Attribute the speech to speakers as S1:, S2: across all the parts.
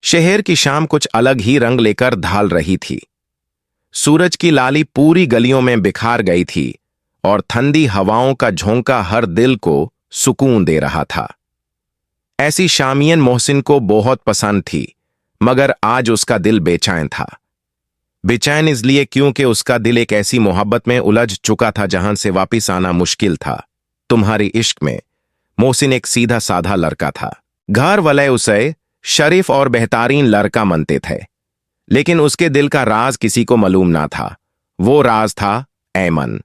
S1: शहर की शाम कुछ अलग ही रंग लेकर ढाल रही थी। सूरज की लाली पूरी गलियों में बिखार गई थी और ठंडी हवाओं का झोंका हर दिल को सुकून दे रहा था। ऐसी शामियन मोहसिन को बहुत पसंद थी, मगर आज उसका दिल बेचैन था। बेचैन इसलिए क्योंकि उसका दिल एक ऐसी मोहब्बत में उलझ चुका था जहां से वापिस आना मुश्किल था। तुम्हारी इश्क में मोहसिन एक सीधा साधा लड़का था। घर वाले उसे शरीफ और बेहतरीन लड़का मानते थे, लेकिन उसके दिल का राज किसी को मालूम ना था। वो राज था ऐमन।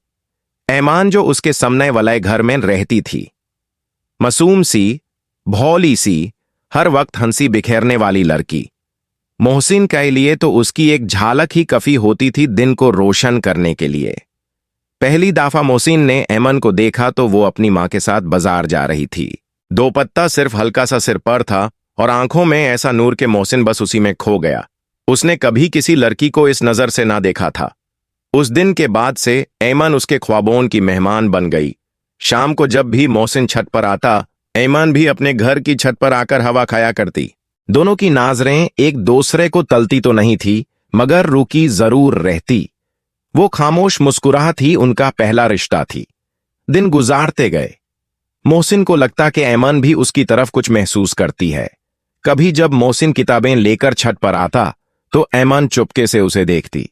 S1: ऐमान जो उसके सामने वाले घर में रहती थी। मासूम सी, भोली सी, हर वक्त हंसी बिखेरने वाली लड़की। मोहसिन के लिए तो उसकी एक झलक ही काफी होती थी दिन को रोशन करने के लिए। पहली दफा मोहसिन ने ऐमन को देखा तो वो अपनी मां के साथ बाजार जा रही थी। दोपट्टा सिर्फ हल्का सा सिर पर था और आंखों में ऐसा नूर के मोहसिन बस उसी में खो गया। उसने कभी किसी लड़की को इस नजर से ना देखा था। उस दिन के बाद से ऐमन उसके ख्वाबों की मेहमान बन गई। शाम को जब भी मोहसिन छत पर आता, ऐमन भी अपने घर की छत पर आकर हवा खाया करती। दोनों की नाजरें एक दूसरे को तलती तो नहीं थी, मगर रुकी जरूर रहती। वो खामोश मुस्कुराहट ही उनका पहला रिश्ता थी। दिन गुजारते गए। मोहसिन को लगता कि ऐमन भी उसकी तरफ कुछ महसूस करती है। कभी जब मोहसिन किताबें लेकर छत पर आता तो ऐमन चुपके से उसे देखती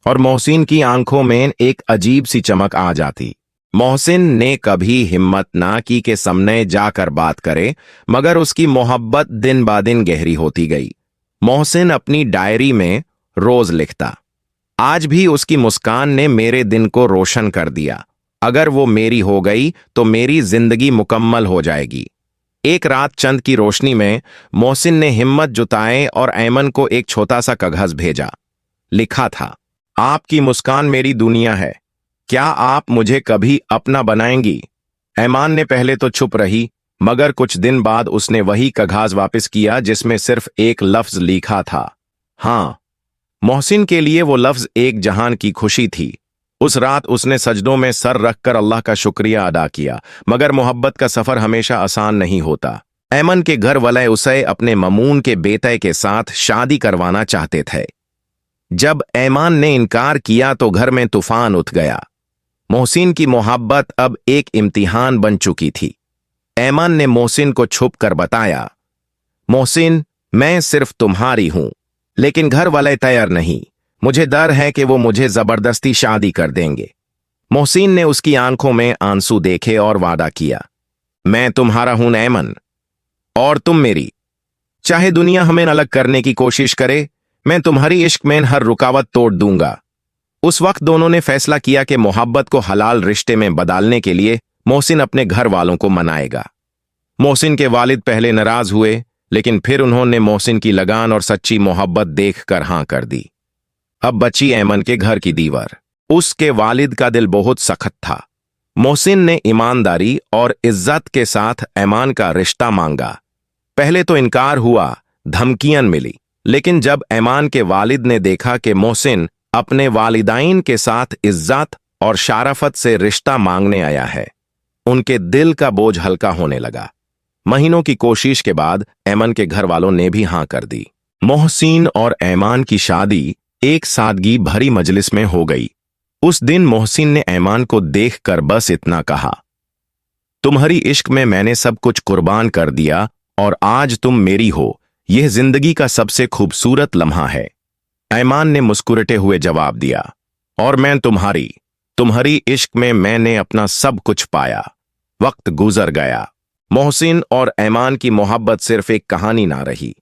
S1: और मोहसिन की आंखों में एक अजीब सी चमक आ जाती। मोहसिन ने कभी हिम्मत ना की कि सामने जाकर बात करे, मगर उसकी मोहब्बत दिन ब दिन गहरी होती गई। मोहसिन अपनी डायरी में रोज लिखता, आज भी उसकी मुस्कान ने मेरे दिन को रोशन कर दिया। अगर वो मेरी हो गई तो मेरी जिंदगी मुकम्मल हो जाएगी। एक रात चंद की रोशनी में मोहसिन ने हिम्मत जुटाए और ऐमन को एक छोटा सा कागज भेजा। लिखा था, आपकी मुस्कान मेरी दुनिया है, क्या आप मुझे कभी अपना बनाएंगी? ऐमान ने पहले तो चुप रही, मगर कुछ दिन बाद उसने वही कागज वापस किया जिसमें सिर्फ एक लफ्ज लिखा था, हाँ। मोहसिन के लिए वो लफ्ज एक जहान की खुशी थी। उस रात उसने सजदों में सर रखकर अल्लाह का शुक्रिया अदा किया। मगर मोहब्बत का सफर हमेशा आसान नहीं होता। ऐमन के घर वाले उसे अपने ममून के बेटे के साथ शादी करवाना चाहते थे। जब ऐमान ने इनकार किया तो घर में तूफान उठ गया। मोहसिन की मोहब्बत अब एक इम्तिहान बन चुकी थी। ऐमान ने मोहसिन को छुप कर बताया, मोहसिन, मैं सिर्फ तुम्हारी हूं, लेकिन घर वाले तैयार नहीं। मुझे डर है कि वो मुझे जबरदस्ती शादी कर देंगे। मोहसिन ने उसकी आंखों में आंसू देखे और वादा किया, मैं तुम्हारा हूं ऐमन, और तुम मेरी। चाहे दुनिया हमें अलग करने की कोशिश करे, मैं तुम्हारी इश्क में हर रुकावट तोड़ दूंगा। उस वक्त दोनों ने फैसला किया कि मोहब्बत को हलाल रिश्ते में बदलने के लिए मोहसिन अपने घर वालों को मनाएगा। मोहसिन के वालिद पहले नाराज हुए, लेकिन फिर उन्होंने मोहसिन की लगान और सच्ची मोहब्बत देखकर हां कर दी। अब बची ऐमन के घर की दीवार। उसके वालिद का दिल बहुत सख्त था। मोहसिन ने ईमानदारी और इज्जत के साथ ऐमान का रिश्ता मांगा। पहले तो इनकार हुआ, धमकियां मिली, लेकिन जब ऐमान के वालिद ने देखा कि मोहसिन अपने वालिदैन के साथ इज्जत और शाराफत से रिश्ता मांगने आया है, उनके दिल का बोझ हल्का होने लगा। महीनों की कोशिश के बाद ऐमन के घर वालों ने भी हां कर दी। मोहसिन और ऐमान की शादी एक सादगी भरी मजलिस में हो गई। उस दिन मोहसिन ने ऐमान को देखकर बस इतना कहा, तुम्हारी इश्क में मैंने सब कुछ कुर्बान कर दिया और आज तुम मेरी हो। यह जिंदगी का सबसे खूबसूरत लम्हा है। ऐमान ने मुस्कुराते हुए जवाब दिया, और मैं तुम्हारी इश्क में मैंने अपना सब कुछ पाया। वक्त गुजर गया। मोहसिन और ऐमान की मोहब्बत सिर्फ एक कहानी ना रही,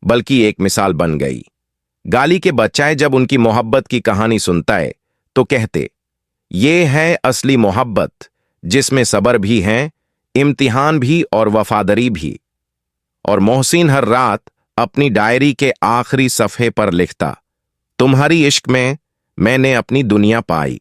S1: बल्कि एक मिसाल बन गई। गाली के बच्चे जब उनकी मोहब्बत की कहानी सुनता है तो कहते, ये है असली मोहब्बत, जिसमें सब्र भी है, इम्तिहान भी और वफादारी भी। और मोहसिन हर रात अपनी डायरी के आखिरी सफ़े पर लिखता, तुम्हारी इश्क में मैंने अपनी दुनिया पाई।